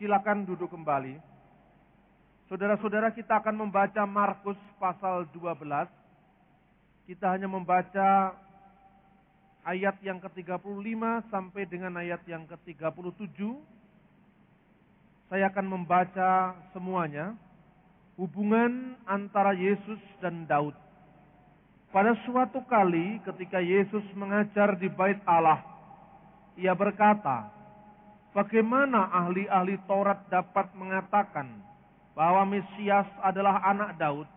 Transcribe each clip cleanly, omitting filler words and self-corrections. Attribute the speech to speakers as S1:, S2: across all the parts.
S1: Silakan duduk kembali. Saudara-saudara, kita akan membaca Markus pasal 12. Kita hanya membaca ayat yang ke-35 sampai dengan ayat yang ke-37. Saya akan membaca semuanya. Hubungan antara Yesus dan Daud. Pada suatu kali ketika Yesus mengajar di Bait Allah, Ia berkata, bagaimana ahli-ahli Taurat dapat mengatakan bahwa Mesias adalah anak Daud?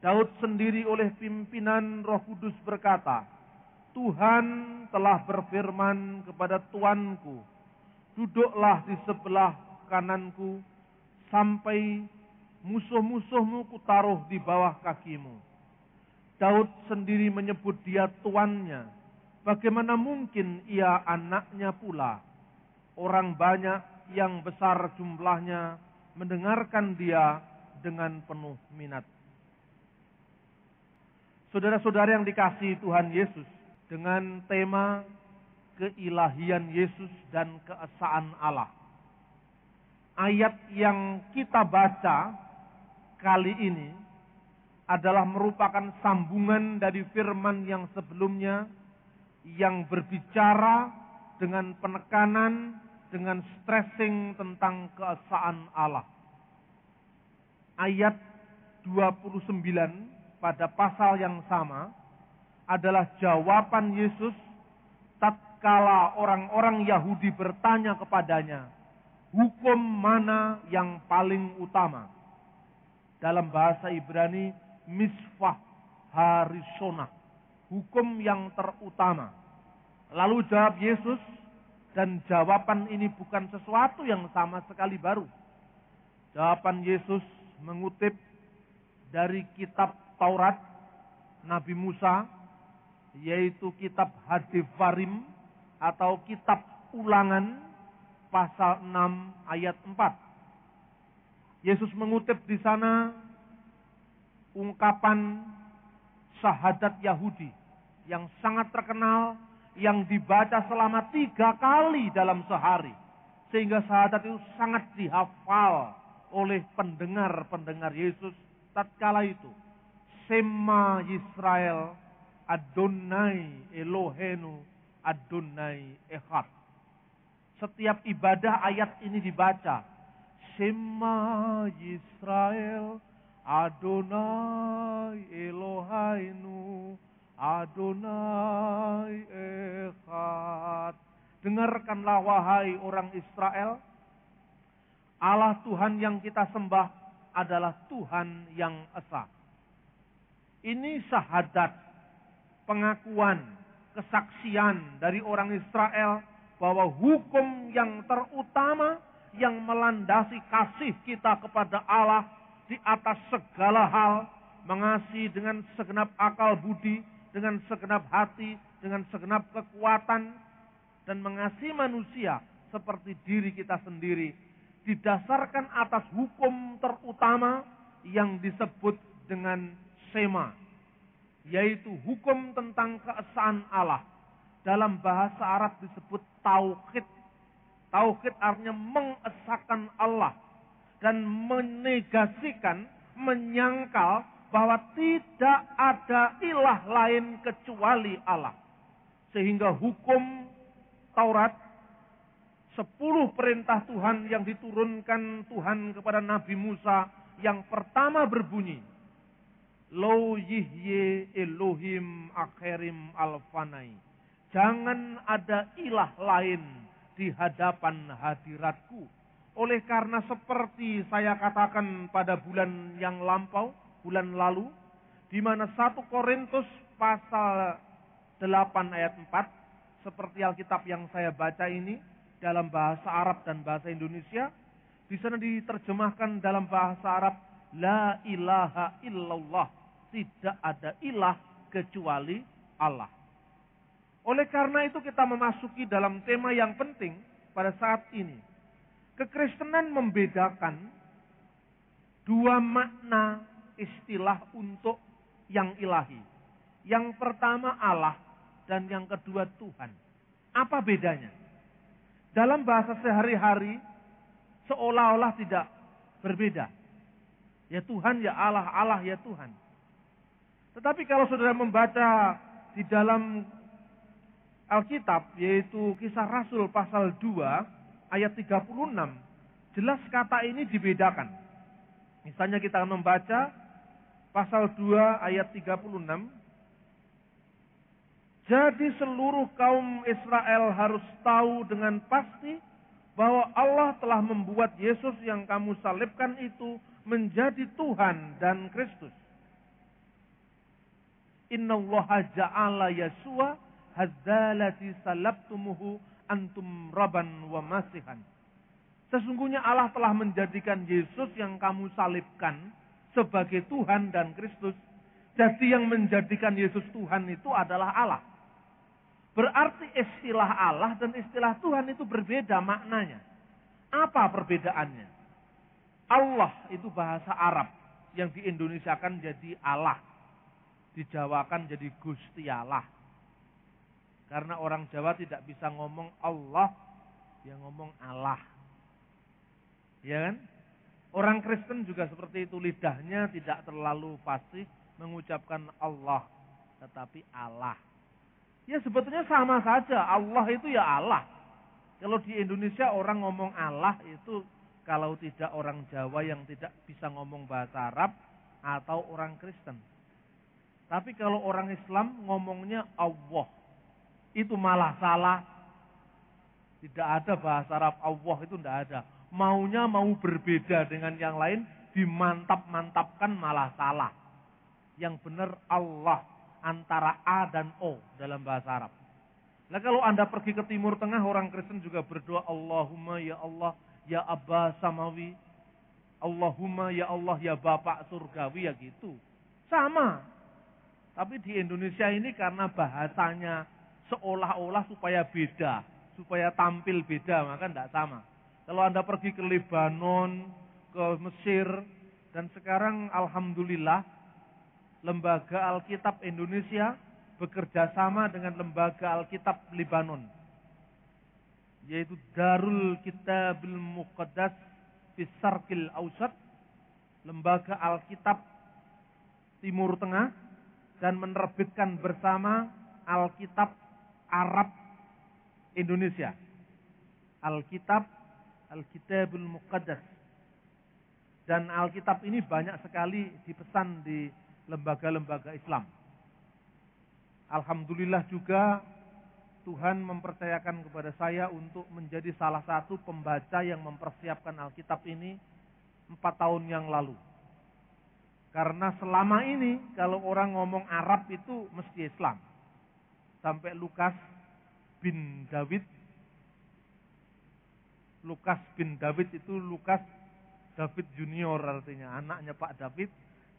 S1: Daud sendiri oleh pimpinan Roh Kudus berkata, Tuhan telah berfirman kepada Tuanku, duduklah di sebelah kananku, sampai musuh-musuhmu kutaruh di bawah kakimu. Daud sendiri menyebut dia tuannya. Bagaimana mungkin ia anaknya pula? Orang banyak yang besar jumlahnya mendengarkan dia dengan penuh minat. Saudara-saudara yang dikasihi Tuhan Yesus, dengan tema keilahian Yesus dan keesaan Allah. Ayat yang kita baca kali ini adalah merupakan sambungan dari firman yang sebelumnya yang berbicara dengan penekanan, dengan stressing tentang keesaan Allah. Ayat 29 pada pasal yang sama adalah jawaban Yesus tatkala orang-orang Yahudi bertanya kepadanya, hukum mana yang paling utama? Dalam bahasa Ibrani, misvah harisonah, hukum yang terutama. Lalu jawab Yesus, dan jawaban ini bukan sesuatu yang sama sekali baru. Jawaban Yesus mengutip dari kitab Taurat Nabi Musa, yaitu kitab Hadevarim atau kitab Ulangan pasal 6 ayat 4. Yesus mengutip di sana ungkapan syahadat Yahudi yang sangat terkenal, yang dibaca selama 3 kali dalam sehari. Sehingga syahadat itu sangat dihafal oleh pendengar-pendengar Yesus tatkala itu. Shema Yisrael, Adonai Elohenu, Adonai Echad. Setiap ibadah ayat ini dibaca. Shema Yisrael, Adonai Eloheinu, Adonai Echad. Dengarkanlah wahai orang Israel, Allah Tuhan yang kita sembah adalah Tuhan yang esa. Ini syahadat, pengakuan, kesaksian dari orang Israel bahwa hukum yang terutama yang melandasi kasih kita kepada Allah di atas segala hal, mengasihi dengan segenap akal budi, dengan segenap hati, dengan segenap kekuatan, dan mengasihi manusia seperti diri kita sendiri, didasarkan atas hukum terutama yang disebut dengan Shema, yaitu hukum tentang keesaan Allah. Dalam bahasa Arab disebut tauhid. Tauhid artinya mengesahkan Allah dan menegasikan, menyangkal bahwa tidak ada ilah lain kecuali Allah. Sehingga hukum Taurat, 10 perintah Tuhan yang diturunkan Tuhan kepada Nabi Musa, yang pertama berbunyi, Lo yihye Elohim akhirim alfanai. Jangan ada ilah lain di hadapan hadiratku. Oleh karena seperti saya katakan pada bulan yang lampau, bulan lalu, di mana 1 Korintus pasal 8 ayat 4, seperti Alkitab yang saya baca ini, dalam bahasa Arab dan bahasa Indonesia, di sana diterjemahkan dalam bahasa Arab, La ilaha illallah, tidak ada ilah kecuali Allah. Oleh karena itu kita memasuki dalam tema yang penting pada saat ini. Kekristenan membedakan 2 makna istilah untuk yang ilahi. Yang pertama Allah dan yang kedua Tuhan. Apa bedanya? Dalam bahasa sehari-hari seolah-olah tidak berbeda. Ya Tuhan, ya Allah, Allah, ya Tuhan. Tetapi kalau saudara membaca di dalam Alkitab, yaitu Kisah Rasul pasal 2 ayat 36, jelas kata ini dibedakan. Misalnya kita akan membaca pasal 2 ayat 36. Jadi seluruh kaum Israel harus tahu dengan pasti bahwa Allah telah membuat Yesus yang kamu salibkan itu menjadi Tuhan dan Kristus. Innallaha ja'ala Yesua hadzalati salabtumuhu antum rabban wa masihan. Sesungguhnya Allah telah menjadikan Yesus yang kamu salibkan sebagai Tuhan dan Kristus. Jadi yang menjadikan Yesus Tuhan itu adalah Allah. Berarti istilah Allah dan istilah Tuhan itu berbeda maknanya. Apa perbedaannya? Allah itu bahasa Arab yang diindonesiakan jadi Allah. Dijawakan jadi Gusti Allah. Karena orang Jawa tidak bisa ngomong Allah, dia ngomong Allah. Ya kan? Orang Kristen juga seperti itu, lidahnya tidak terlalu fasih mengucapkan Allah, tetapi Allah. Ya sebetulnya sama saja, Allah itu ya Allah. Kalau di Indonesia orang ngomong Allah itu kalau tidak orang Jawa yang tidak bisa ngomong bahasa Arab atau orang Kristen. Tapi kalau orang Islam ngomongnya Allah, itu malah salah. Tidak ada bahasa Arab Allah itu tidak ada. Maunya mau berbeda dengan yang lain, dimantap-mantapkan malah salah. Yang benar Allah, antara A dan O dalam bahasa Arab. Nah kalau Anda pergi ke Timur Tengah, orang Kristen juga berdoa, Allahumma ya Allah, ya Abba Samawi, Allahumma ya Allah, ya Bapak Surgawi, ya gitu. Sama. Tapi di Indonesia ini karena bahasanya seolah-olah supaya beda, supaya tampil beda, maka tidak sama. Kalau Anda pergi ke Lebanon, ke Mesir, dan sekarang Alhamdulillah, Lembaga Alkitab Indonesia bekerja sama dengan Lembaga Alkitab Lebanon, yaitu Darul Kitabil Muqaddas fi Syarqil Awsat, Lembaga Alkitab Timur Tengah, dan menerbitkan bersama Alkitab Arab Indonesia. Alkitabul Muqaddas. Dan Alkitab ini banyak sekali dipesan di lembaga-lembaga Islam. Alhamdulillah juga Tuhan mempercayakan kepada saya untuk menjadi salah satu pembaca yang mempersiapkan Alkitab ini 4 tahun yang lalu. Karena selama ini kalau orang ngomong Arab itu mesti Islam. Sampai Lukas bin David itu Lukas David Junior artinya, anaknya Pak David.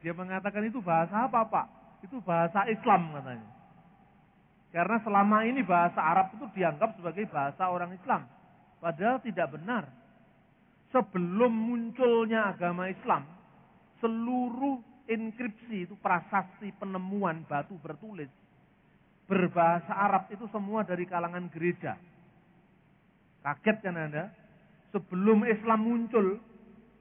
S1: Dia mengatakan itu bahasa apa Pak? Itu bahasa Islam katanya. Karena selama ini bahasa Arab itu dianggap sebagai bahasa orang Islam. Padahal tidak benar. Sebelum munculnya agama Islam, seluruh inskripsi itu prasasti penemuan batu bertulis berbahasa Arab itu semua dari kalangan gereja. Kaget kan Anda? Sebelum Islam muncul,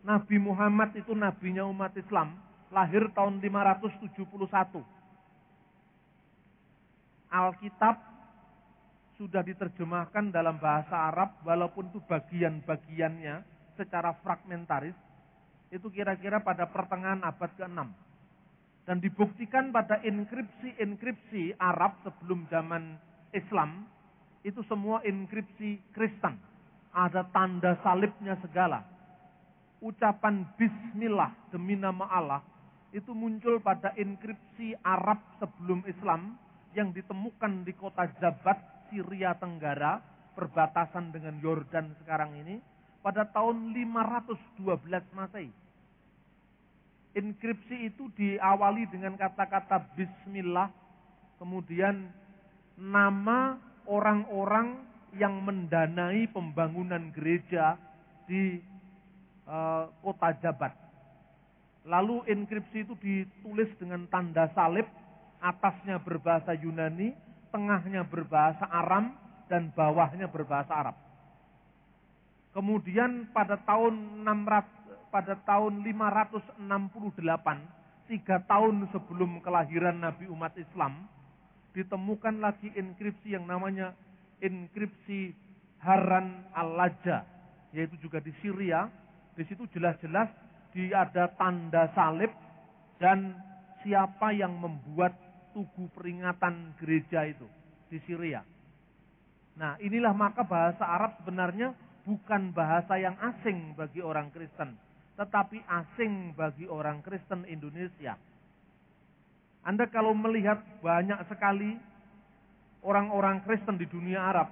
S1: Nabi Muhammad itu nabinya umat Islam, lahir tahun 571. Alkitab sudah diterjemahkan dalam bahasa Arab, walaupun itu bagian-bagiannya secara fragmentaris, itu kira-kira pada pertengahan abad ke-6. Dan dibuktikan pada inskripsi-inskripsi Arab sebelum zaman Islam, itu semua inskripsi Kristen. Ada tanda salibnya segala. Ucapan Bismillah demi nama Allah, itu muncul pada inskripsi Arab sebelum Islam, yang ditemukan di kota Jabat, Syria Tenggara, perbatasan dengan Yordan sekarang ini, pada tahun 512 Masehi. Inskripsi itu diawali dengan kata-kata Bismillah, kemudian nama orang-orang yang mendanai pembangunan gereja di kota Jabat. Lalu inskripsi itu ditulis dengan tanda salib, atasnya berbahasa Yunani, tengahnya berbahasa Aram, dan bawahnya berbahasa Arab. Kemudian pada tahun 568, 3 tahun sebelum kelahiran Nabi umat Islam, ditemukan lagi inskripsi yang namanya inskripsi Haran al-Lajja, yaitu juga di Syria. Di situ jelas-jelas ada tanda salib dan siapa yang membuat tugu peringatan gereja itu di Syria. Nah, inilah maka bahasa Arab sebenarnya bukan bahasa yang asing bagi orang Kristen, tetapi asing bagi orang Kristen Indonesia. Anda kalau melihat banyak sekali orang-orang Kristen di dunia Arab,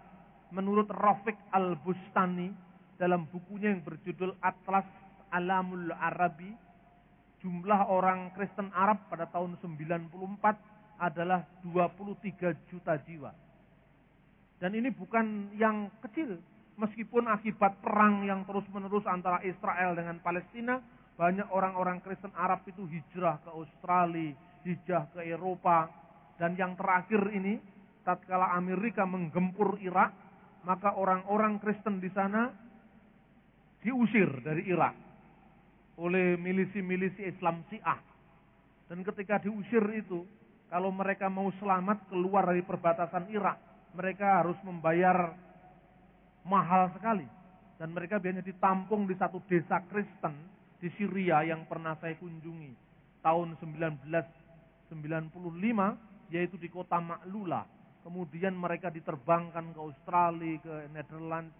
S1: menurut Rafiq Al-Bustani dalam bukunya yang berjudul Atlas Alamul Arabi, jumlah orang Kristen Arab pada tahun 94 adalah 23 juta jiwa. Dan ini bukan yang kecil. Meskipun akibat perang yang terus-menerus antara Israel dengan Palestina, banyak orang-orang Kristen Arab itu hijrah ke Australia, hijrah ke Eropa. Dan yang terakhir ini, tatkala Amerika menggempur Irak, maka orang-orang Kristen di sana diusir dari Irak oleh milisi-milisi Islam Syiah. Dan ketika diusir itu, kalau mereka mau selamat keluar dari perbatasan Irak, mereka harus membayar mahal sekali. Dan mereka biasanya ditampung di satu desa Kristen di Syria yang pernah saya kunjungi tahun 1995, yaitu di kota Ma'lula. Kemudian mereka diterbangkan ke Australia, ke Netherlands,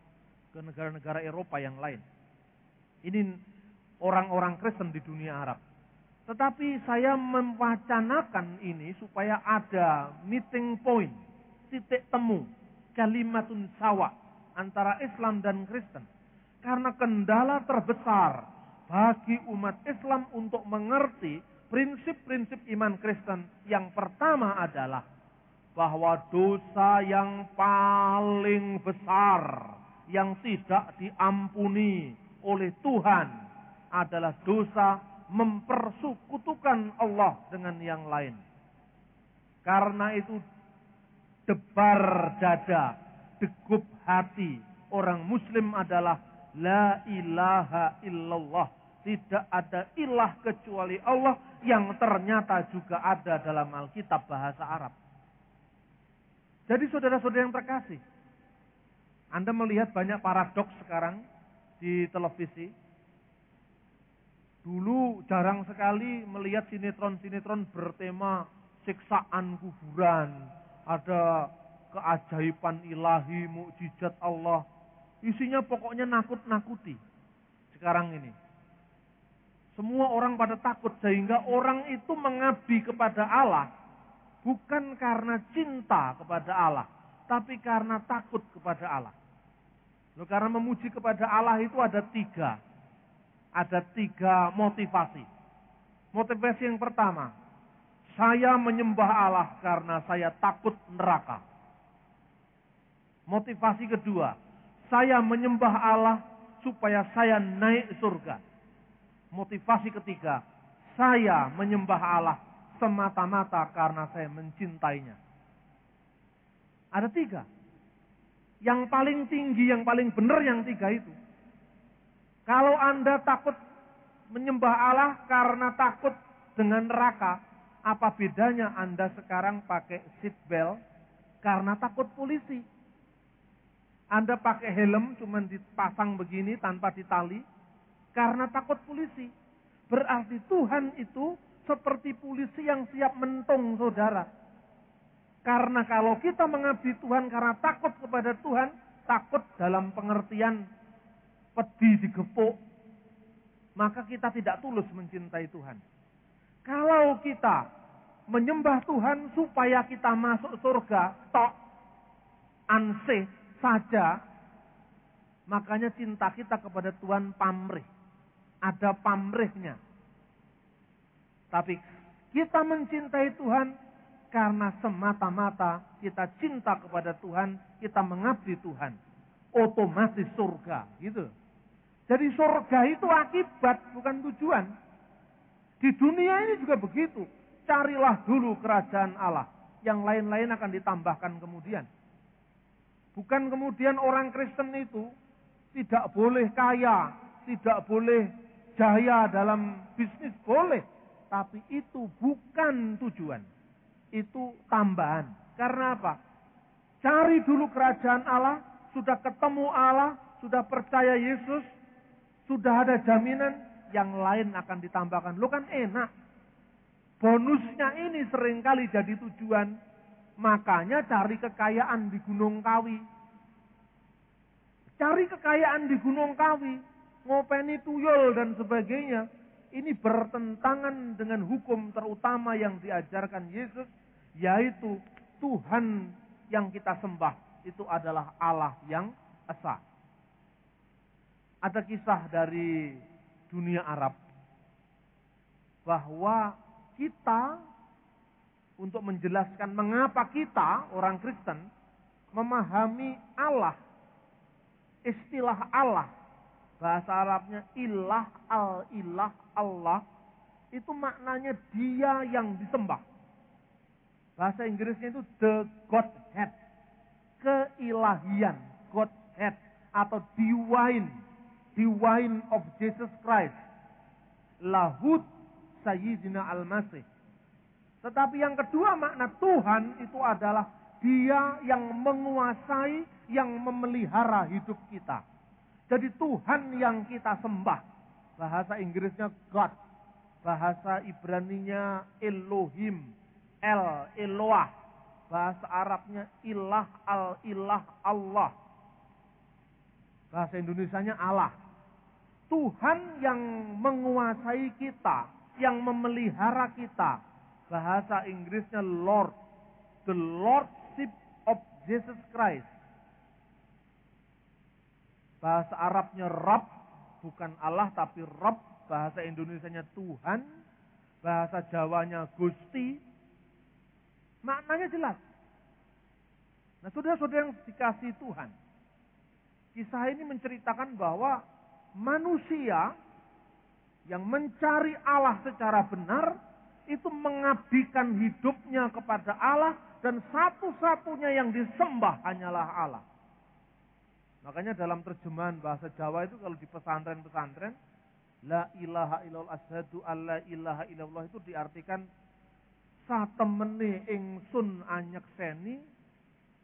S1: ke negara-negara Eropa yang lain. Ini orang-orang Kristen di dunia Arab. Tetapi saya mewacanakan ini supaya ada meeting point, titik temu, kalimatun sawa antara Islam dan Kristen. Karena kendala terbesar bagi umat Islam untuk mengerti prinsip-prinsip iman Kristen yang pertama adalah bahwa dosa yang paling besar yang tidak diampuni oleh Tuhan adalah dosa mempersekutukan Allah dengan yang lain. Karena itu debar dada, degup hati orang Muslim adalah la ilaha illallah. Tidak ada ilah kecuali Allah, yang ternyata juga ada dalam Alkitab bahasa Arab. Jadi saudara-saudara yang terkasih, Anda melihat banyak paradoks sekarang di televisi. Dulu jarang sekali melihat sinetron-sinetron bertema siksaan kuburan, ada keajaiban ilahi, mukjizat Allah. Isinya pokoknya nakut-nakuti. Sekarang ini semua orang pada takut, sehingga orang itu mengabdi kepada Allah bukan karena cinta kepada Allah, tapi karena takut kepada Allah. Loh, karena memuji kepada Allah itu ada tiga motivasi. Motivasi yang pertama, saya menyembah Allah karena saya takut neraka. Motivasi kedua, saya menyembah Allah supaya saya naik surga. Motivasi ketiga, saya menyembah Allah semata-mata karena saya mencintainya. Ada tiga. Yang paling tinggi, yang paling benar yang tiga itu. Kalau Anda takut menyembah Allah karena takut dengan neraka, apa bedanya Anda sekarang pakai seat belt karena takut polisi? Anda pakai helm cuma dipasang begini tanpa ditali karena takut polisi. Berarti Tuhan itu seperti polisi yang siap mentung saudara. Karena kalau kita mengabdi Tuhan karena takut kepada Tuhan, takut dalam pengertian pedih digepuk, maka kita tidak tulus mencintai Tuhan. Kalau kita menyembah Tuhan supaya kita masuk surga, tok, ansih saja, makanya cinta kita kepada Tuhan pamrih. Ada pamrihnya. Tapi kita mencintai Tuhan karena semata-mata kita cinta kepada Tuhan, kita mengabdi Tuhan. Otomatis surga, gitu. Jadi surga itu akibat, bukan tujuan. Di dunia ini juga begitu. carilah dulu kerajaan Allah. Yang lain-lain akan ditambahkan kemudian. Bukan kemudian orang Kristen itu tidak boleh kaya, tidak boleh jaya dalam bisnis, boleh. Tapi itu bukan tujuan. Itu tambahan. Karena apa? Cari dulu kerajaan Allah, sudah ketemu Allah, sudah percaya Yesus, sudah ada jaminan, yang lain akan ditambahkan. Lo kan enak. Bonusnya ini seringkali jadi tujuan. Makanya cari kekayaan di Gunung Kawi. Cari kekayaan di Gunung Kawi. Ngopeni tuyul dan sebagainya. Ini bertentangan dengan hukum terutama yang diajarkan Yesus. Yaitu Tuhan yang kita sembah. Itu adalah Allah yang esa. Ada kisah dari dunia Arab. Bahwa kita, untuk menjelaskan mengapa kita, orang Kristen, memahami Allah, istilah Allah, bahasa Arabnya ilah, al-ilah, Allah, itu maknanya dia yang disembah. Bahasa Inggrisnya itu the Godhead, keilahian, Godhead, atau divine of Jesus Christ, lahud Sayyidina Al-Masih. Tetapi yang kedua makna Tuhan itu adalah dia yang menguasai, yang memelihara hidup kita. Jadi Tuhan yang kita sembah. Bahasa Inggrisnya God. Bahasa Ibraninya Elohim. Eloah. Bahasa Arabnya ilah, al-ilah, Allah. Bahasa Indonesianya Allah. Tuhan yang menguasai kita, yang memelihara kita. Bahasa Inggrisnya Lord. The Lordship of Jesus Christ. Bahasa Arabnya Rabb, bukan Allah tapi Rabb. Bahasa Indonesianya Tuhan. Bahasa Jawanya Gusti. Maknanya jelas. Nah, saudara-saudara yang dikasihi Tuhan, kisah ini menceritakan bahwa manusia yang mencari Allah secara benar, itu mengabdikan hidupnya kepada Allah, dan satu-satunya yang disembah hanyalah Allah. Makanya dalam terjemahan bahasa Jawa itu kalau di pesantren-pesantren, la ilaha illallah asyhadu alla ilaha illallah itu diartikan satemene ingsun anyekseni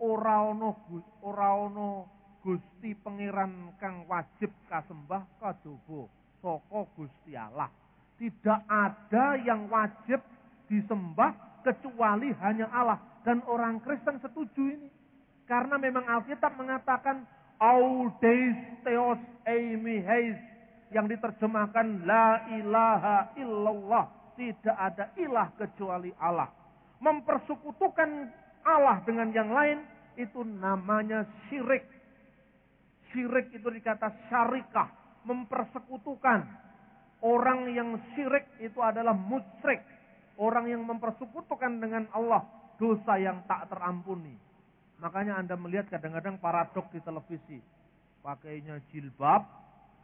S1: ora ana Gusti Pangeran kang wajib kasembah kajaba saka Gusti Allah. Tidak ada yang wajib disembah kecuali hanya Allah. Dan orang Kristen setuju ini. Karena memang Alkitab mengatakan Audeis Theos Eimi Heis, yang diterjemahkan la ilaha illallah. Tidak ada ilah kecuali Allah. Mempersekutukan Allah dengan yang lain itu namanya syirik. Syirik itu dikata syarikah, mempersekutukan. Orang yang syirik itu adalah musyrik. Orang yang mempersekutukan dengan Allah, dosa yang tak terampuni. Makanya Anda melihat kadang-kadang paradok di televisi. Pakainya jilbab,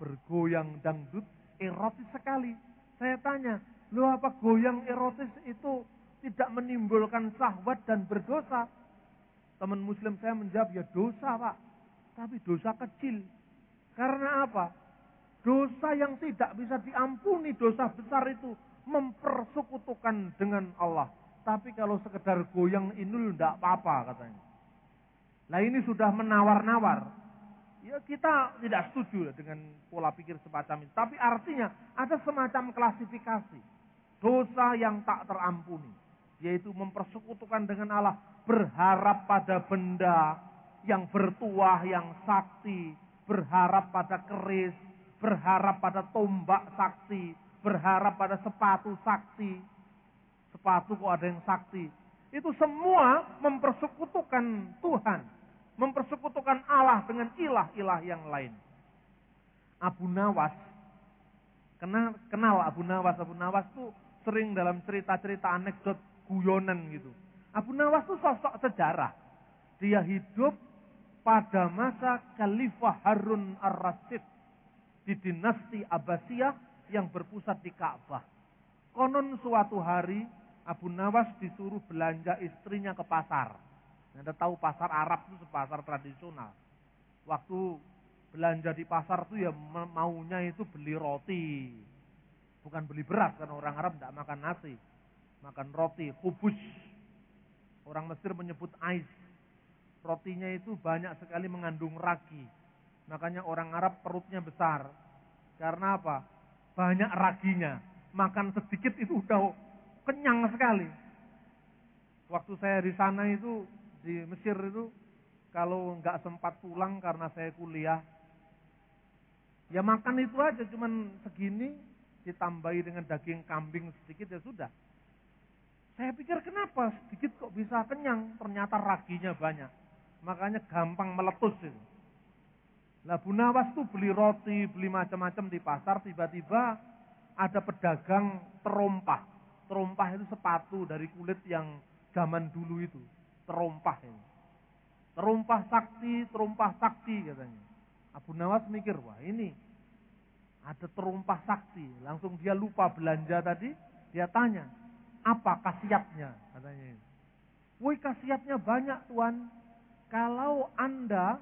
S1: bergoyang dangdut, erotis sekali. Saya tanya, loh apa goyang erotis itu tidak menimbulkan syahwat dan berdosa? Teman muslim saya menjawab, ya dosa Pak. Tapi dosa kecil. Karena apa? Dosa yang tidak bisa diampuni, dosa besar itu mempersekutukan dengan Allah. Tapi kalau sekedar goyang inul tidak apa-apa katanya. Nah ini sudah menawar-nawar. Ya kita tidak setuju dengan pola pikir semacam itu. Tapi artinya ada semacam klasifikasi. Dosa yang tak terampuni. Yaitu mempersekutukan dengan Allah. Berharap pada benda yang bertuah, yang sakti. Berharap pada keris. Berharap pada tombak sakti. Berharap pada sepatu sakti. Sepatu kok ada yang sakti. Itu semua mempersekutukan Tuhan. Mempersekutukan Allah dengan ilah-ilah yang lain. Abu Nawas. Kenal Abu Nawas. Abu Nawas itu sering dalam cerita-cerita anekdot guyonan gitu. Abu Nawas itu sosok sejarah. Dia hidup pada masa Khalifah Harun ar-Rasyid di dinasti Abbasiyah yang berpusat di Ka'bah. Konon suatu hari Abu Nawas disuruh belanja istrinya ke pasar. Anda tahu pasar Arab itu pasar tradisional. Waktu belanja di pasar itu ya maunya itu beli roti. Bukan beli beras, karena orang Arab tidak makan nasi. Makan roti, khubus. Orang Mesir menyebut ais. Rotinya itu banyak sekali mengandung ragi. Makanya orang Arab perutnya besar. Karena apa? Banyak raginya. Makan sedikit itu udah kenyang sekali. Waktu saya di sana itu, di Mesir itu, kalau nggak sempat pulang karena saya kuliah, ya makan itu aja, cuman segini, ditambahi dengan daging kambing sedikit ya sudah. Saya pikir kenapa sedikit kok bisa kenyang, ternyata raginya banyak. Makanya gampang meletus itu. Lah Abu Nawas tuh beli roti, beli macam-macam di pasar, tiba-tiba ada pedagang terompah. Terompah itu sepatu dari kulit yang zaman dulu itu. Terompah ini. Terompah sakti katanya. Abu Nawas mikir, wah ini ada terompah sakti. Langsung dia lupa belanja tadi, dia tanya, apa khasiatnya? Katanya. Woi, khasiatnya banyak tuan. Kalau Anda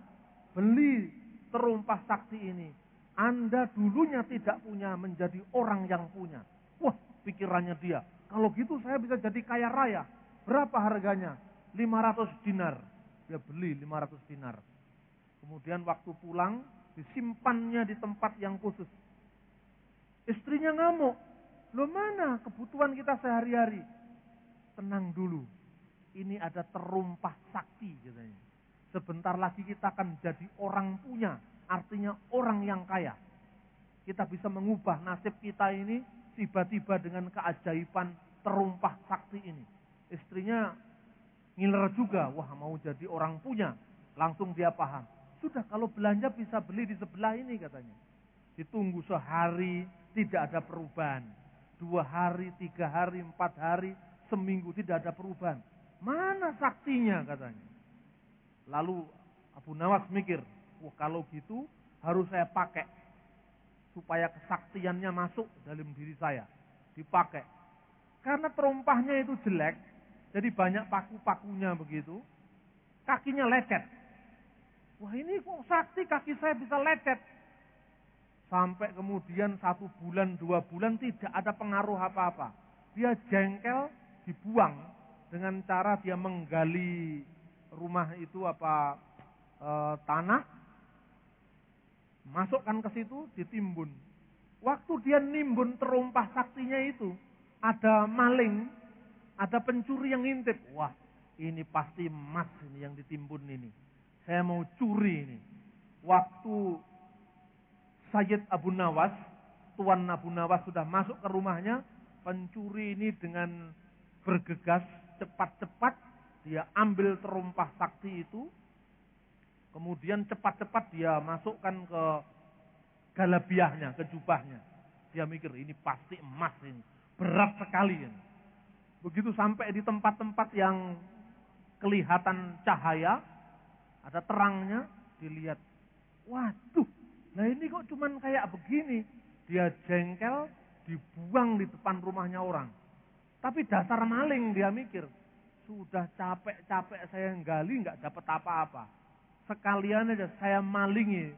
S1: beli terompah sakti ini, Anda dulunya tidak punya, menjadi orang yang punya. Wah, pikirannya dia, kalau gitu saya bisa jadi kaya raya. Berapa harganya? 500 dinar. Dia beli 500 dinar. Kemudian waktu pulang, disimpannya di tempat yang khusus. Istrinya ngamuk. Loh mana kebutuhan kita sehari-hari? Tenang dulu. Ini ada terompah sakti katanya. Sebentar lagi kita akan jadi orang punya. Artinya orang yang kaya. Kita bisa mengubah nasib kita ini tiba-tiba dengan keajaiban terompah sakti ini. Istrinya ngiler juga. Wah, mau jadi orang punya. Langsung dia paham. Sudah, kalau belanja bisa beli di sebelah ini katanya. Ditunggu sehari, tidak ada perubahan. 2 hari, 3 hari, 4 hari, seminggu tidak ada perubahan. Mana saktinya katanya. Lalu Abu Nawas mikir, wah kalau gitu harus saya pakai. Supaya kesaktiannya masuk dalam diri saya. Dipakai. Karena terompahnya itu jelek, jadi banyak paku-pakunya begitu. Kakinya lecet. Wah ini kok sakti kaki saya bisa lecet. Sampai kemudian 1 bulan, 2 bulan tidak ada pengaruh apa-apa. Dia jengkel, dibuang dengan cara dia menggali rumah itu tanah, masukkan ke situ, ditimbun. Waktu dia nimbun terompah saktinya itu, ada maling, ada pencuri yang ngintip. Wah, ini pasti emas ini yang ditimbun ini. Saya mau curi ini. Waktu Sayyid Abu Nawas, Tuan Abu Nawas sudah masuk ke rumahnya, pencuri ini dengan bergegas cepat-cepat dia ambil terompah sakti itu, kemudian cepat-cepat dia masukkan ke galabiahnya, ke jubahnya. Dia mikir ini pasti emas ini, berat sekali ini. Begitu sampai di tempat-tempat yang kelihatan cahaya, ada terangnya, dilihat, waduh, nah ini kok cuman kayak begini. Dia jengkel, dibuang di depan rumahnya orang. Tapi dasar maling, dia mikir, sudah capek-capek saya gali nggak dapat apa-apa. Sekalian aja saya malingi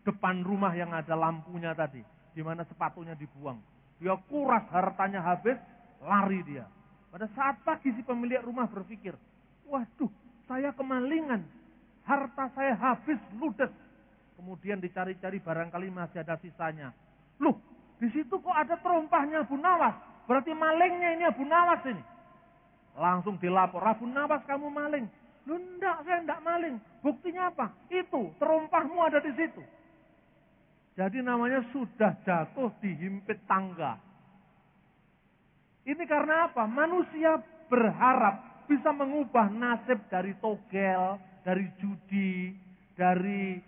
S1: depan rumah yang ada lampunya tadi, di mana sepatunya dibuang. Dia kuras hartanya habis, lari dia. Pada saat pagi si pemilik rumah berpikir, waduh, saya kemalingan, harta saya habis ludes. Kemudian dicari-cari barangkali masih ada sisanya. Loh, di situ kok ada terompahnya Abu Nawas? Berarti malingnya ini Abu Nawas ini. Langsung dilapor, Abu Nawas kamu maling. Loh enggak, saya enggak maling. Buktinya apa? Itu, terompahmu ada di situ. Jadi namanya sudah jatuh dihimpit tangga. Ini karena apa? Manusia berharap bisa mengubah nasib dari togel, dari judi, dari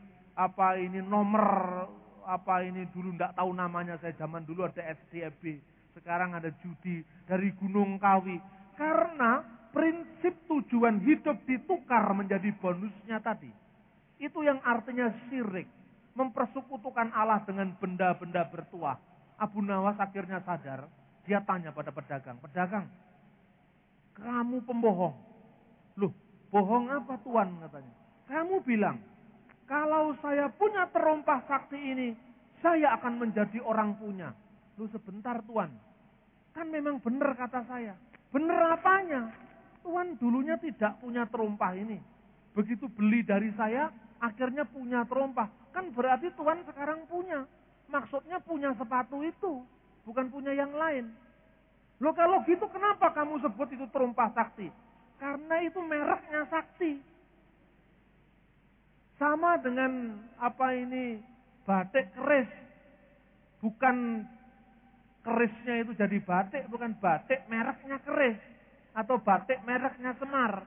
S1: nomor, dulu enggak tahu namanya, saya zaman dulu ada SDFB. Sekarang ada judi, dari Gunung Kawi. Karena prinsip tujuan hidup ditukar menjadi bonusnya tadi. Itu yang artinya syirik. Mempersekutukan Allah dengan benda-benda bertuah. Abu Nawas akhirnya sadar. Dia tanya pada pedagang. Pedagang, kamu pembohong. Loh, bohong apa Tuhan katanya? Kamu bilang, kalau saya punya terompah sakti ini, saya akan menjadi orang punya. Loh sebentar Tuhan, kan memang benar kata saya. Benar apanya? Tuhan dulunya tidak punya terompah ini. Begitu beli dari saya, akhirnya punya terompah. Kan berarti Tuhan sekarang punya. Maksudnya punya sepatu itu, bukan punya yang lain. Loh kalau gitu kenapa kamu sebut itu terompah sakti? Karena itu mereknya sakti. Sama dengan batik keris. Bukan kerisnya itu jadi batik, bukan batik mereknya keris. Atau batik mereknya Semar.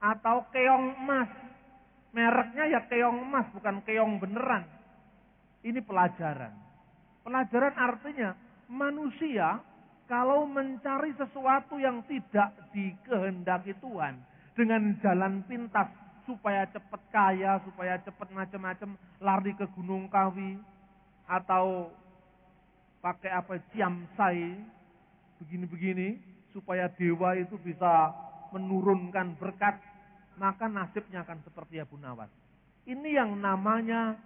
S1: Atau keong emas. Mereknya ya keong emas, bukan keong beneran. Ini pelajaran. Pelajaran artinya manusia kalau mencari sesuatu yang tidak dikehendaki Tuhan dengan jalan pintas supaya cepat kaya, supaya cepat macam-macam, lari ke Gunung Kawi atau pakai ciamsai begini-begini supaya dewa itu bisa menurunkan berkat, maka nasibnya akan seperti Abu Nawas. Ini yang namanya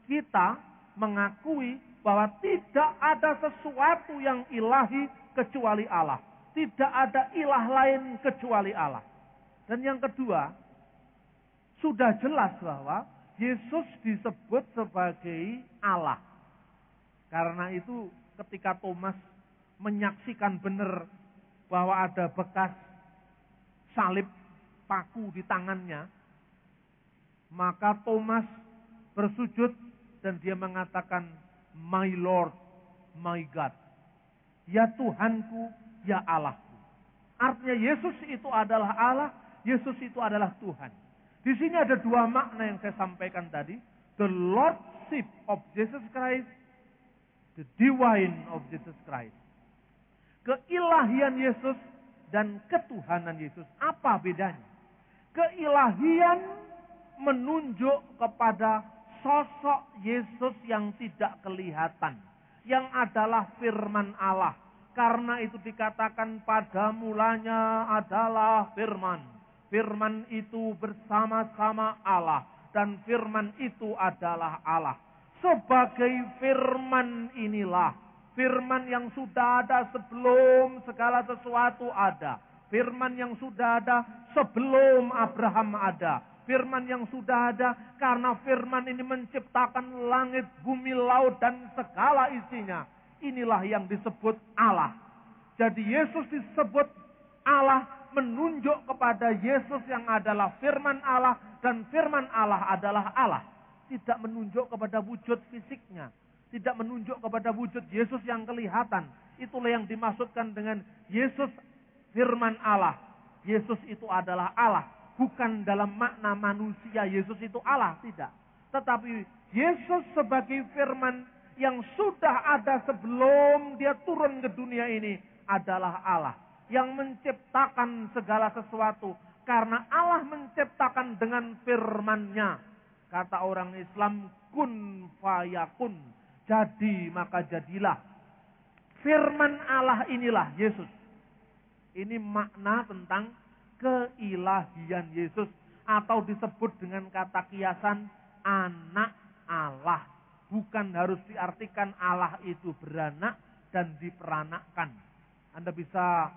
S1: kita mengakui bahwa tidak ada sesuatu yang ilahi kecuali Allah. Tidak ada ilah lain kecuali Allah. Dan yang kedua, sudah jelas bahwa Yesus disebut sebagai Allah. Karena itu ketika Thomas menyaksikan benar bahwa ada bekas salib paku di tangannya, maka Thomas bersujud dan dia mengatakan, "My Lord, my God." Ya Tuhanku, ya Allahku. Artinya Yesus itu adalah Allah, Yesus itu adalah Tuhan. Di sini ada dua makna yang saya sampaikan tadi. The Lordship of Jesus Christ, the divine of Jesus Christ. Keilahian Yesus dan ketuhanan Yesus. Apa bedanya? Keilahian menunjuk kepada sosok Yesus yang tidak kelihatan, yang adalah firman Allah. Karena itu dikatakan pada mulanya adalah firman. Firman itu bersama-sama Allah. Dan firman itu adalah Allah. Sebagai firman inilah. Firman yang sudah ada sebelum segala sesuatu ada. Firman yang sudah ada sebelum Abraham ada. Firman yang sudah ada karena firman ini menciptakan langit, bumi, laut dan segala isinya. Inilah yang disebut Allah. Jadi Yesus disebut Allah menunjuk kepada Yesus yang adalah firman Allah dan firman Allah adalah Allah. Tidak menunjuk kepada wujud fisiknya. Tidak menunjuk kepada wujud Yesus yang kelihatan. Itulah yang dimaksudkan dengan Yesus firman Allah. Yesus itu adalah Allah. Bukan dalam makna manusia Yesus itu Allah, tidak. Tetapi Yesus sebagai firman yang sudah ada sebelum dia turun ke dunia ini adalah Allah. Yang menciptakan segala sesuatu. Karena Allah menciptakan dengan firman-Nya. Kata orang Islam, kun fayakun. Jadi maka jadilah. Firman Allah inilah Yesus. Ini makna tentang keilahian Yesus. Atau disebut dengan kata kiasan anak Allah. Bukan harus diartikan Allah itu beranak dan diperanakkan. Anda bisa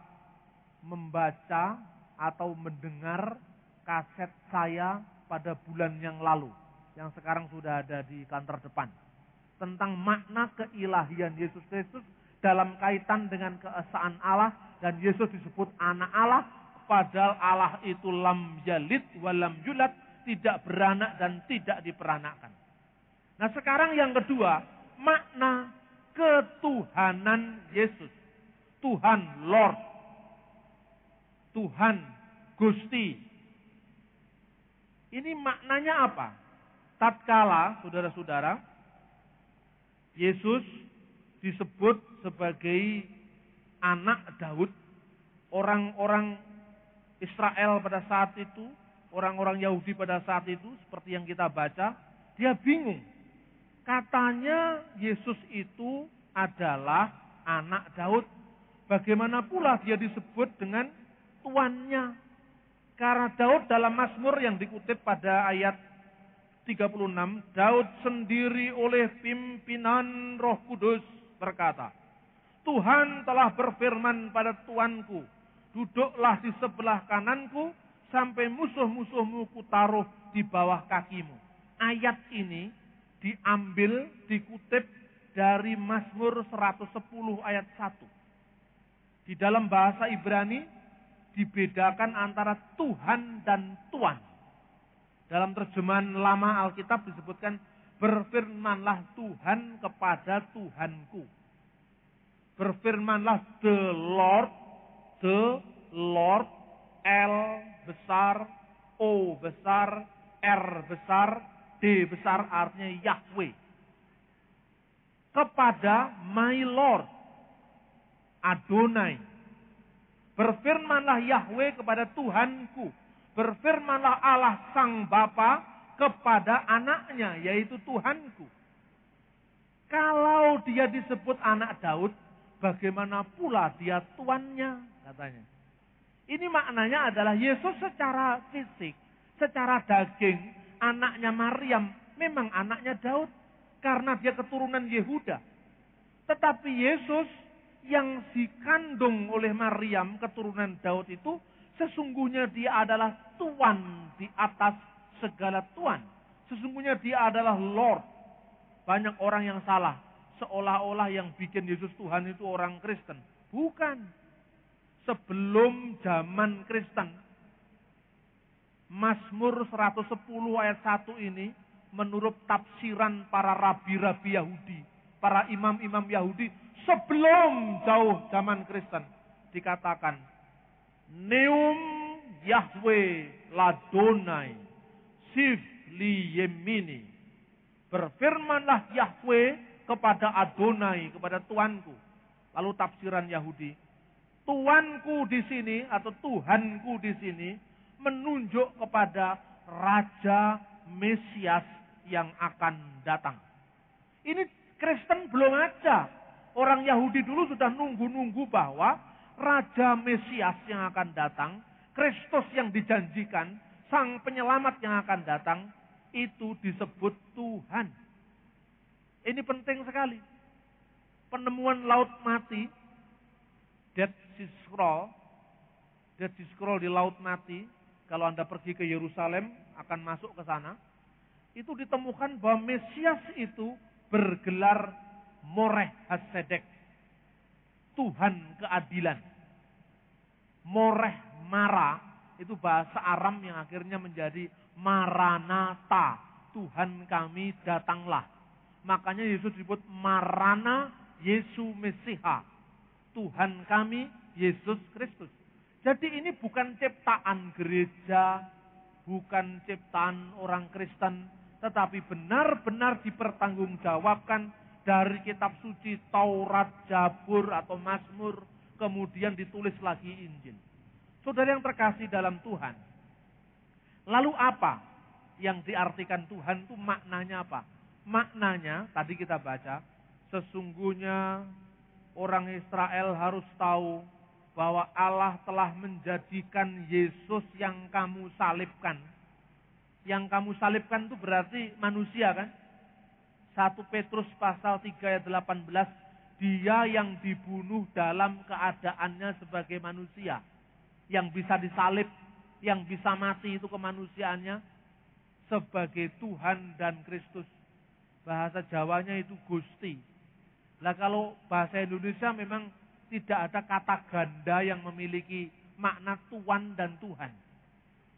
S1: membaca atau mendengar kaset saya pada bulan yang lalu. Yang sekarang sudah ada di kantor depan. Tentang makna keilahian Yesus Kristus dalam kaitan dengan keesaan Allah. Dan Yesus disebut anak Allah. Padahal Allah itu lam yalid walam yulad. Tidak beranak dan tidak diperanakkan. Nah sekarang yang kedua. Makna ketuhanan Yesus. Tuhan Lord. Tuhan Gusti. Ini maknanya apa? Tatkala, saudara-saudara, Yesus disebut sebagai anak Daud. Orang-orang Israel pada saat itu, orang-orang Yahudi pada saat itu, seperti yang kita baca, dia bingung. Katanya Yesus itu adalah anak Daud. Bagaimana pula dia disebut dengan tuannya. Karena Daud dalam Mazmur yang dikutip pada ayat 36, Daud sendiri oleh pimpinan Roh Kudus berkata, Tuhan telah berfirman pada Tuanku, duduklah di sebelah kananku, sampai musuh-musuhmu kutaruh di bawah kakimu. Ayat ini diambil, dikutip dari Mazmur 110 ayat 1. Di dalam bahasa Ibrani dibedakan antara Tuhan dan Tuan. Dalam terjemahan lama Alkitab disebutkan, berfirmanlah Tuhan kepada Tuhanku. Berfirmanlah the Lord, L besar, O besar, R besar, D besar, artinya Yahweh. Kepada my Lord, Adonai. Berfirmanlah Yahweh kepada Tuhanku. Berfirmanlah Allah Sang Bapa kepada anaknya, yaitu Tuhanku. Kalau dia disebut anak Daud, bagaimana pula dia tuannya, katanya. Ini maknanya adalah Yesus secara fisik, secara daging, anaknya Maryam, memang anaknya Daud, karena dia keturunan Yehuda. Tetapi Yesus yang dikandung oleh Maryam, keturunan Daud itu, sesungguhnya dia adalah Tuan di atas segala Tuan. Sesungguhnya dia adalah Lord. Banyak orang yang salah, seolah-olah yang bikin Yesus Tuhan itu orang Kristen. Bukan. Sebelum zaman Kristen, Mazmur 110 ayat 1 ini, menurut tafsiran para rabi-rabi Yahudi, para imam-imam Yahudi, sebelum jauh zaman Kristen, dikatakan, Neum Yahweh Ladonai, Sif li Yemini. Berfirmanlah Yahweh kepada Adonai, kepada Tuanku. Lalu tafsiran Yahudi, Tuanku di sini atau Tuhanku di sini menunjuk kepada Raja Mesias yang akan datang. Ini Kristen belum ada. Orang Yahudi dulu sudah nunggu-nunggu bahwa Raja Mesias yang akan datang, Kristus yang dijanjikan, Sang Penyelamat yang akan datang, itu disebut Tuhan. Ini penting sekali. Penemuan laut mati, Dead Sea Scroll di laut mati, kalau Anda pergi ke Yerusalem, akan masuk ke sana, itu ditemukan bahwa Mesias itu bergelar Moreh Hasedek, Tuhan keadilan. Moreh Mara, itu bahasa Aram yang akhirnya menjadi Maranatha, Tuhan kami datanglah. Makanya Yesus disebut Marana Yesu Mesiha, Tuhan kami Yesus Kristus. Jadi ini bukan ciptaan gereja, bukan ciptaan orang Kristen, tetapi benar-benar dipertanggungjawabkan dari kitab suci Taurat, Zabur atau Mazmur, kemudian ditulis lagi Injil. Saudara yang terkasih dalam Tuhan, lalu apa yang diartikan Tuhan itu, maknanya apa? Maknanya tadi kita baca, sesungguhnya orang Israel harus tahu bahwa Allah telah menjadikan Yesus yang kamu salibkan. Yang kamu salibkan itu berarti manusia kan? 1 Petrus pasal 3 ayat 18, dia yang dibunuh dalam keadaannya sebagai manusia. Yang bisa disalib, yang bisa mati itu kemanusiaannya sebagai Tuhan dan Kristus. Bahasa Jawanya itu Gusti. Lah kalau bahasa Indonesia memang tidak ada kata ganda yang memiliki makna Tuan dan Tuhan.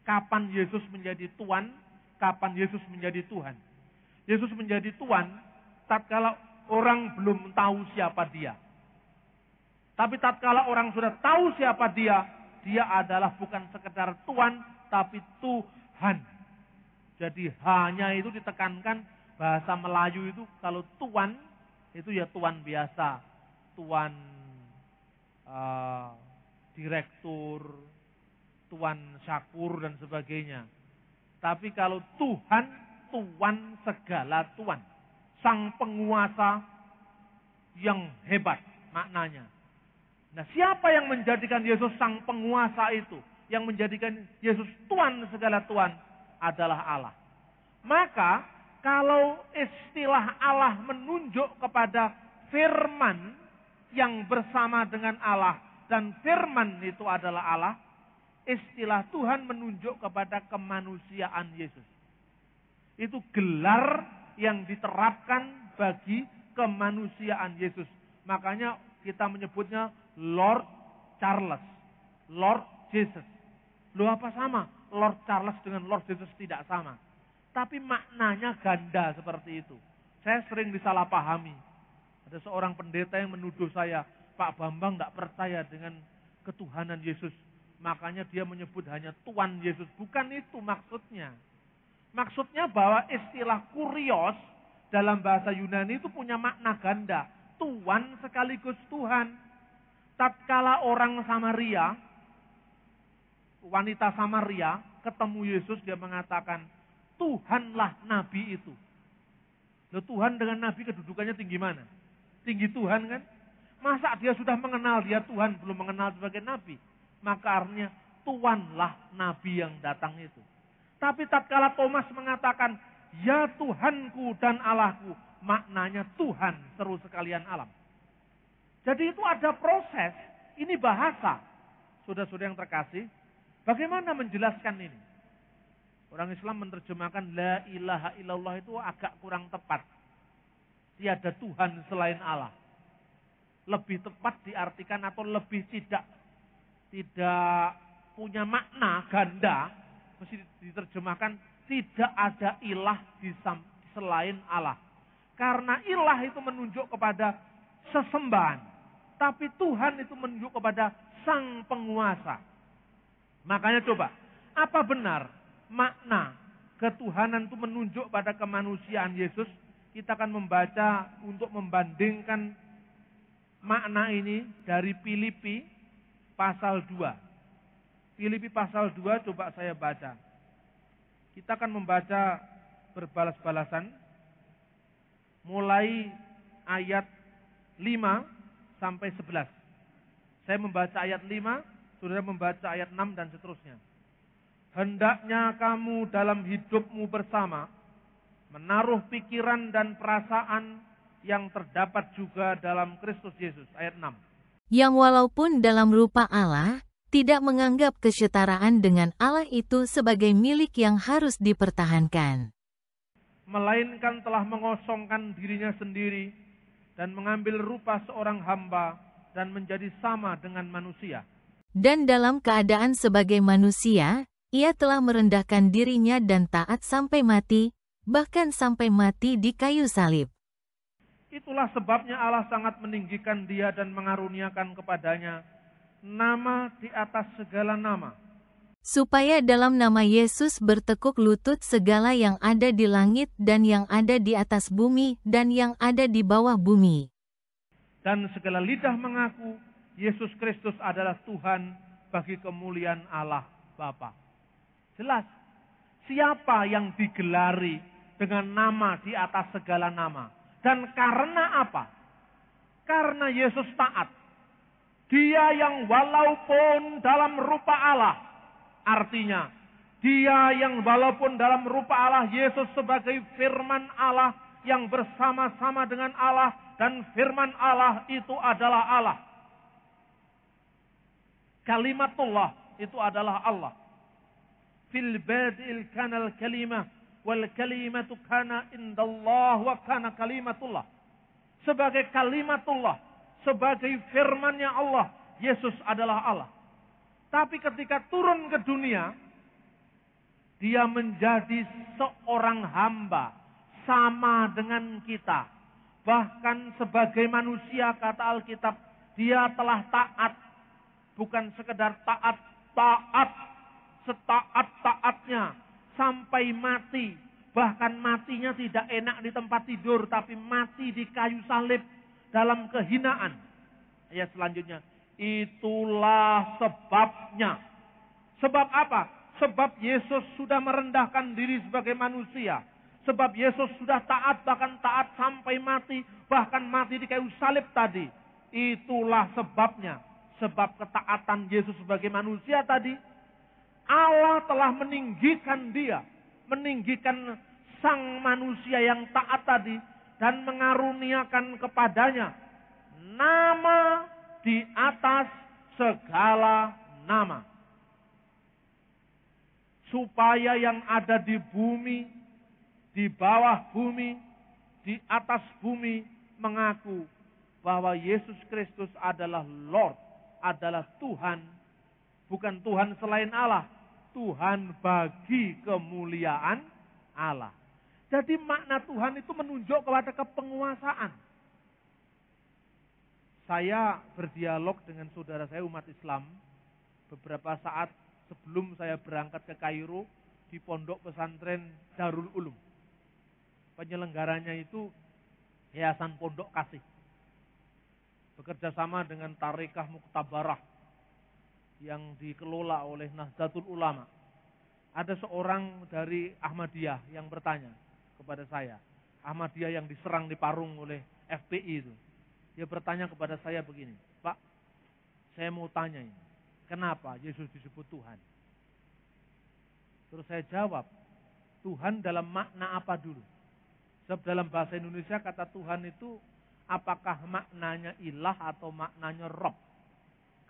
S1: Kapan Yesus menjadi Tuan, kapan Yesus menjadi Tuhan. Yesus menjadi Tuan tatkala orang belum tahu siapa dia. Tapi tatkala orang sudah tahu siapa dia, dia adalah bukan sekedar Tuan, tapi Tuhan. Jadi hanya itu ditekankan, bahasa Melayu itu kalau Tuan, itu ya Tuan biasa. Tuan direktur, Tuan Syakur dan sebagainya. Tapi kalau Tuhan, Tuan segala Tuan. Sang penguasa yang hebat maknanya. Nah, siapa yang menjadikan Yesus sang penguasa itu? Yang menjadikan Yesus Tuhan segala Tuhan adalah Allah. Maka, kalau istilah Allah menunjuk kepada firman yang bersama dengan Allah, dan firman itu adalah Allah, istilah Tuhan menunjuk kepada kemanusiaan Yesus. Itu gelar yang diterapkan bagi kemanusiaan Yesus. Makanya kita menyebutnya Lord Charles, Lord Jesus. Loh, apa sama Lord Charles dengan Lord Jesus? Tidak sama. Tapi maknanya ganda seperti itu. Saya sering disalahpahami. Ada seorang pendeta yang menuduh saya, Pak Bambang tidak percaya dengan ketuhanan Yesus. Makanya dia menyebut hanya Tuhan Yesus. Bukan itu maksudnya. Maksudnya bahwa istilah kurios dalam bahasa Yunani itu punya makna ganda. Tuhan sekaligus Tuhan. Tatkala orang Samaria, wanita Samaria ketemu Yesus, dia mengatakan, Tuhanlah Nabi itu. Loh, Tuhan dengan Nabi kedudukannya tinggi mana? Tinggi Tuhan kan? Masa dia sudah mengenal dia Tuhan, belum mengenal sebagai Nabi? Maka artinya Tuhanlah Nabi yang datang itu. Tapi tatkala Thomas mengatakan, ya Tuhanku dan Allahku, maknanya Tuhan seru sekalian alam. Jadi itu ada proses, ini bahasa. Saudara-saudara yang terkasih, bagaimana menjelaskan ini? Orang Islam menerjemahkan la ilaha illallah itu agak kurang tepat. Tiada Tuhan selain Allah. Lebih tepat diartikan atau lebih tidak punya makna ganda, mesti diterjemahkan tidak ada ilah selain Allah. Karena ilah itu menunjuk kepada sesembahan, tapi Tuhan itu menunjuk kepada sang penguasa. Makanya coba, apa benar makna ketuhanan itu menunjuk pada kemanusiaan Yesus? Kita akan membaca untuk membandingkan makna ini dari Filipi pasal 2. Filipi pasal 2 coba saya baca. Kita akan membaca berbalas-balasan mulai ayat 5 sampai 11. Saya membaca ayat 5, saudara membaca ayat 6 dan seterusnya. Hendaknya kamu dalam hidupmu bersama menaruh pikiran dan perasaan yang terdapat juga dalam Kristus Yesus. Ayat 6.
S2: Yang walaupun dalam rupa Allah, tidak menganggap kesetaraan dengan Allah itu sebagai milik yang harus dipertahankan.
S1: Melainkan telah mengosongkan dirinya sendiri dan mengambil rupa seorang hamba dan menjadi sama dengan manusia.
S2: Dan dalam keadaan sebagai manusia, ia telah merendahkan dirinya dan taat sampai mati, bahkan sampai mati di kayu salib.
S1: Itulah sebabnya Allah sangat meninggikan dia dan mengaruniakan kepadanya nama di atas segala nama.
S2: Supaya dalam nama Yesus bertekuk lutut segala yang ada di langit dan yang ada di atas bumi dan yang ada di bawah bumi.
S1: Dan segala lidah mengaku Yesus Kristus adalah Tuhan bagi kemuliaan Allah Bapa. Jelas, siapa yang digelari dengan nama di atas segala nama? Dan karena apa? Karena Yesus taat. Dia yang walaupun dalam rupa Allah, artinya dia yang walaupun dalam rupa Allah, Yesus sebagai firman Allah yang bersama-sama dengan Allah, dan firman Allah itu adalah Allah. Kalimatullah itu adalah Allah. Fil badil kanal kalimah wal kalimatu kana indallah wa kana kalimatullah. Sebagai kalimatullah, sebagai firman-Nya Allah, Yesus adalah Allah. Tapi ketika turun ke dunia, dia menjadi seorang hamba sama dengan kita. Bahkan sebagai manusia, kata Alkitab, dia telah taat. Bukan sekedar taat, setaat-taatnya sampai mati. Bahkan matinya tidak enak di tempat tidur, tapi mati di kayu salib dalam kehinaan. Ayat selanjutnya, itulah sebabnya. Sebab apa? Sebab Yesus sudah merendahkan diri sebagai manusia. Sebab Yesus sudah taat, bahkan taat sampai mati, bahkan mati di kayu salib tadi. Itulah sebabnya. sebab ketaatan Yesus sebagai manusia tadi, Allah telah meninggikan dia, meninggikan sang manusia yang taat tadi, dan mengaruniakan kepadanya nama di atas segala nama. Supaya yang ada di bumi, di bawah bumi, di atas bumi mengaku bahwa Yesus Kristus adalah Lord, adalah Tuhan, bukan Tuhan selain Allah, Tuhan bagi kemuliaan Allah. Jadi makna Tuhan itu menunjuk kepada kepenguasaan. Saya berdialog dengan saudara saya umat Islam beberapa saat sebelum saya berangkat ke Kairo di pondok pesantren Darul Ulum. Penyelenggaranya itu Yayasan Pondok Kasih. Bekerja sama dengan Tarekah Muktabarah yang dikelola oleh Nahdlatul Ulama. Ada seorang dari Ahmadiyah yang bertanya kepada saya. Ahmadiyah yang diserang di Parung oleh FPI itu. Dia bertanya kepada saya begini, Pak, saya mau tanya ini, kenapa Yesus disebut Tuhan? Terus saya jawab, Tuhan dalam makna apa dulu? Sebab dalam bahasa Indonesia kata Tuhan itu apakah maknanya ilah atau maknanya Rob?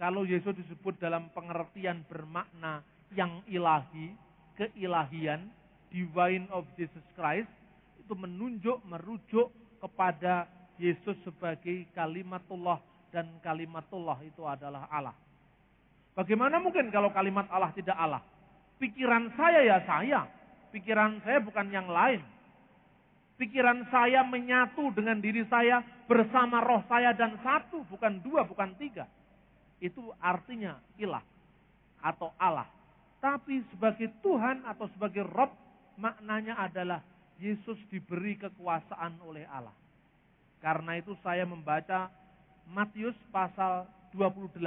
S1: Kalau Yesus disebut dalam pengertian bermakna yang ilahi, keilahian, divine of Jesus Christ, itu menunjuk, merujuk kepada Yesus sebagai kalimatullah, dan kalimatullah itu adalah Allah. Bagaimana mungkin kalau kalimat Allah tidak Allah? Pikiran saya ya saya, pikiran saya bukan yang lain. Pikiran saya menyatu dengan diri saya bersama roh saya dan satu, bukan dua, bukan tiga. Itu artinya ilah atau Allah. Tapi sebagai Tuhan atau sebagai Rob, maknanya adalah Yesus diberi kekuasaan oleh Allah. Karena itu saya membaca Matius pasal 28,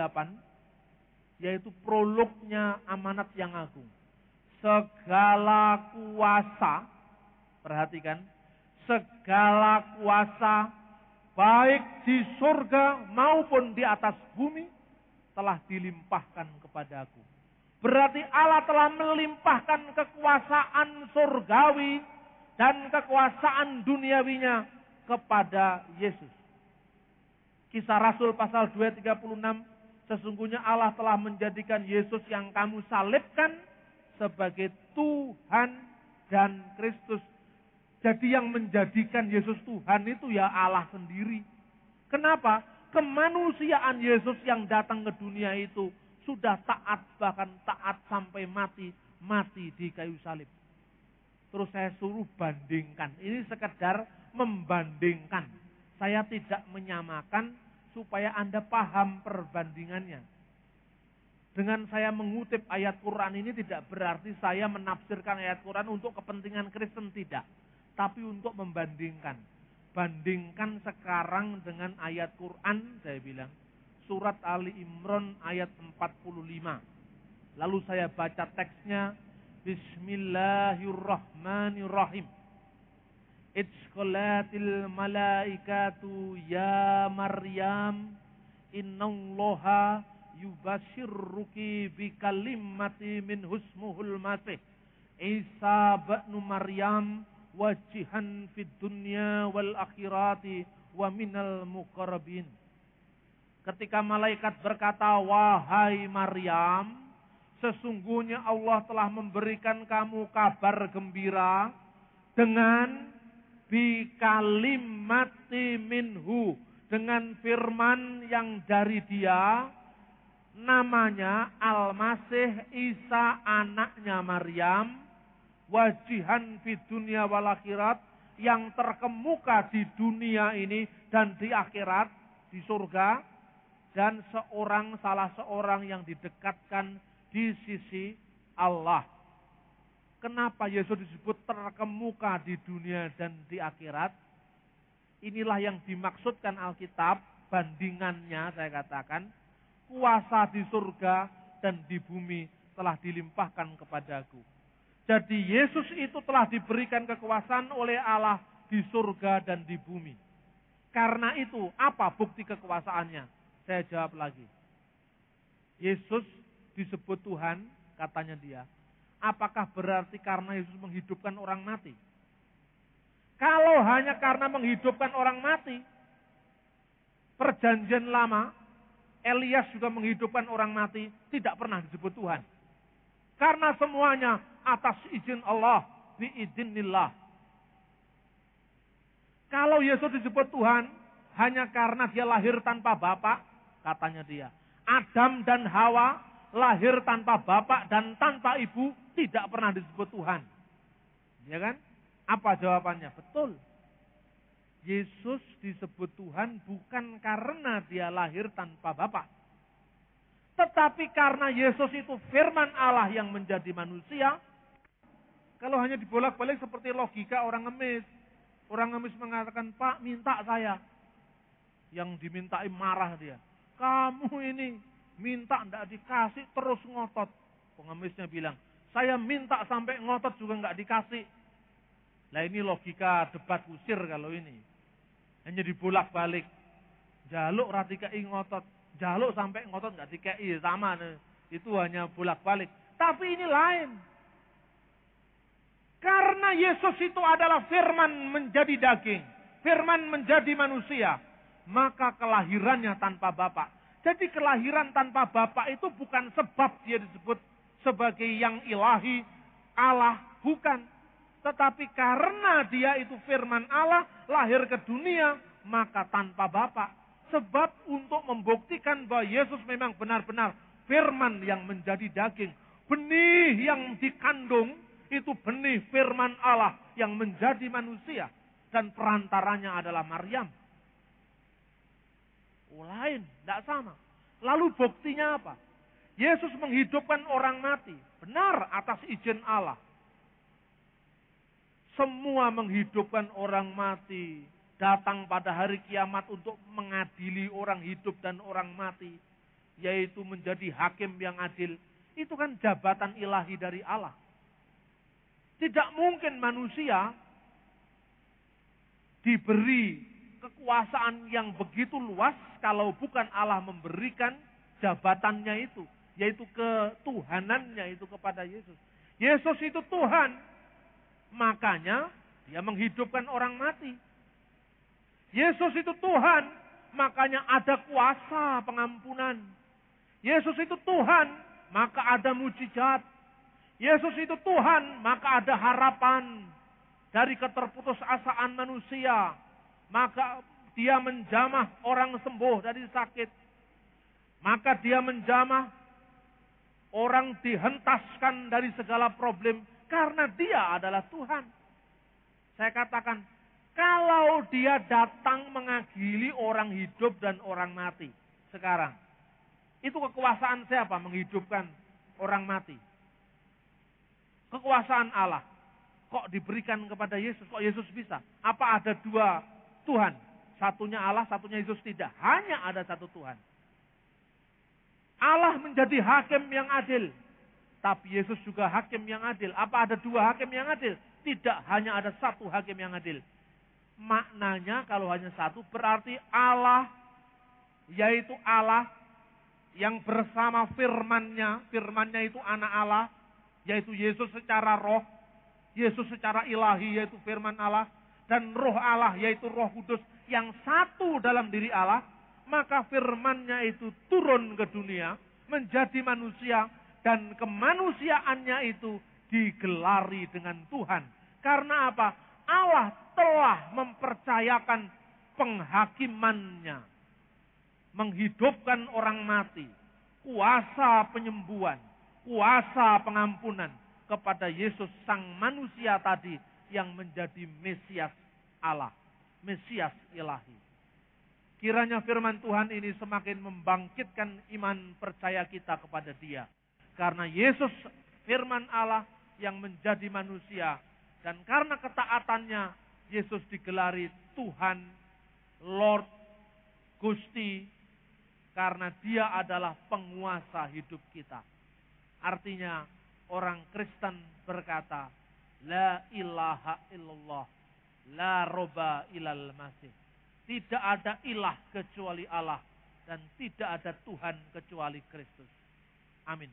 S1: yaitu prolognya amanat yang agung. Segala kuasa, perhatikan, segala kuasa baik di surga maupun di atas bumi telah dilimpahkan kepadaku. Berarti Allah telah melimpahkan kekuasaan surgawi dan kekuasaan duniawinya kepada Yesus. Kisah Rasul pasal 2:36, sesungguhnya Allah telah menjadikan Yesus yang kamu salibkan sebagai Tuhan dan Kristus. Jadi yang menjadikan Yesus Tuhan itu ya Allah sendiri. Kenapa? Kemanusiaan Yesus yang datang ke dunia itu sudah taat, bahkan taat sampai mati di kayu salib. Terus saya suruh bandingkan. Ini sekedar membandingkan. Saya tidak menyamakan supaya Anda paham perbandingannya. Dengan saya mengutip ayat Quran ini tidak berarti saya menafsirkan ayat Quran untuk kepentingan Kristen, tidak. Tapi untuk membandingkan. Bandingkan sekarang dengan ayat Quran, saya bilang. Surat Ali Imran ayat 45. Lalu saya baca teksnya. Bismillahirrahmanirrahim. Idzqalatil malaikatu ya Maryam innallaha yubashirruki bikalimati min husmuhul masih Isa ibnu Maryam wajihan fid dunya wal akhirati wa minal muqarrabin. Ketika malaikat berkata, wahai Maryam, sesungguhnya Allah telah memberikan kamu kabar gembira dengan bikalimati minhu, dengan firman yang dari dia, namanya Al-Masih Isa anaknya Maryam, wajihan fid dunya wal akhirat, yang terkemuka di dunia ini dan di akhirat, di surga, dan salah seorang yang didekatkan di sisi Allah. Kenapa Yesus disebut terkemuka di dunia dan di akhirat? Inilah yang dimaksudkan Alkitab, bandingannya saya katakan, kuasa di surga dan di bumi telah dilimpahkan kepadaku. Jadi Yesus itu telah diberikan kekuasaan oleh Allah di surga dan di bumi. Karena itu, apa bukti kekuasaannya? Saya jawab lagi. Yesus disebut Tuhan, katanya dia. Apakah berarti karena Yesus menghidupkan orang mati? Kalau hanya karena menghidupkan orang mati, perjanjian lama, Elias juga menghidupkan orang mati, tidak pernah disebut Tuhan. Karena semuanya atas izin Allah, biiznillah. Kalau Yesus disebut Tuhan, hanya karena dia lahir tanpa bapak, katanya dia. Adam dan Hawa lahir tanpa bapak dan tanpa ibu, tidak pernah disebut Tuhan. Ya kan? Apa jawabannya? Betul. Yesus disebut Tuhan bukan karena dia lahir tanpa bapak. Tetapi karena Yesus itu firman Allah yang menjadi manusia. Kalau hanya dibolak-balik seperti logika orang ngemis. Orang ngemis mengatakan, Pak minta saya. Yang dimintai marah dia. Kamu ini minta tidak dikasih terus ngotot. Pengemisnya bilang, saya minta sampai ngotot juga nggak dikasih. Nah ini logika debat kusir kalau ini. Hanya dibolak-balik. Jaluk radikai ngotot. Jaluk sampai ngotot nggak dikei. Sama nih. Itu hanya bolak-balik. Tapi ini lain. Karena Yesus itu adalah firman menjadi daging. Firman menjadi manusia. Maka kelahirannya tanpa bapak. Jadi kelahiran tanpa bapak itu bukan sebab dia disebut sebagai yang ilahi, Allah. Bukan. Tetapi karena dia itu firman Allah, lahir ke dunia, maka tanpa bapak. Sebab untuk membuktikan bahwa Yesus memang benar-benar firman yang menjadi daging. Benih yang dikandung, itu benih firman Allah yang menjadi manusia. Dan perantaranya adalah Maryam. Lain, tidak sama. Lalu buktinya apa? Yesus menghidupkan orang mati. Benar atas izin Allah. Semua menghidupkan orang mati. Datang pada hari kiamat untuk mengadili orang hidup dan orang mati. Yaitu menjadi hakim yang adil. Itu kan jabatan ilahi dari Allah. Tidak mungkin manusia diberi kekuasaan yang begitu luas kalau bukan Allah memberikan jabatannya itu. Yaitu ketuhanannya itu kepada Yesus. Yesus itu Tuhan. Makanya dia menghidupkan orang mati. Yesus itu Tuhan. Makanya ada kuasa pengampunan. Yesus itu Tuhan. Maka ada mujizat. Yesus itu Tuhan. Maka ada harapan. Dari keterputusasaan manusia. Maka dia menjamah orang sembuh dari sakit. Maka dia menjamah orang dihentaskan dari segala problem. Karena dia adalah Tuhan. Saya katakan, kalau dia datang mengadili orang hidup dan orang mati. Sekarang, itu kekuasaan siapa menghidupkan orang mati? Kekuasaan Allah. Kok diberikan kepada Yesus? Kok Yesus bisa? Apa ada dua Tuhan? Satunya Allah, satunya Yesus? Tidak. Hanya ada satu Tuhan. Allah menjadi hakim yang adil. Tapi Yesus juga hakim yang adil. Apa ada dua hakim yang adil? Tidak, hanya ada satu hakim yang adil. Maknanya kalau hanya satu berarti Allah, yaitu Allah yang bersama firman-Nya. Firman-Nya itu anak Allah, yaitu Yesus secara roh. Yesus secara ilahi, yaitu firman Allah. Dan roh Allah, yaitu Roh Kudus yang satu dalam diri Allah. Maka firman-Nya itu turun ke dunia, menjadi manusia. Dan kemanusiaannya itu digelari dengan Tuhan. Karena apa? Allah telah mempercayakan penghakimannya. Menghidupkan orang mati. Kuasa penyembuhan. Kuasa pengampunan. Kepada Yesus sang manusia tadi. Yang menjadi Mesias Allah. Mesias ilahi. Kiranya firman Tuhan ini semakin membangkitkan iman percaya kita kepada Dia. Karena Yesus firman Allah yang menjadi manusia. Dan karena ketaatannya Yesus digelari Tuhan, Lord, Gusti. Karena dia adalah penguasa hidup kita. Artinya orang Kristen berkata, La ilaha illallah, la roba ilal masih. Tidak ada ilah kecuali Allah. Dan tidak ada Tuhan kecuali Kristus. Amin.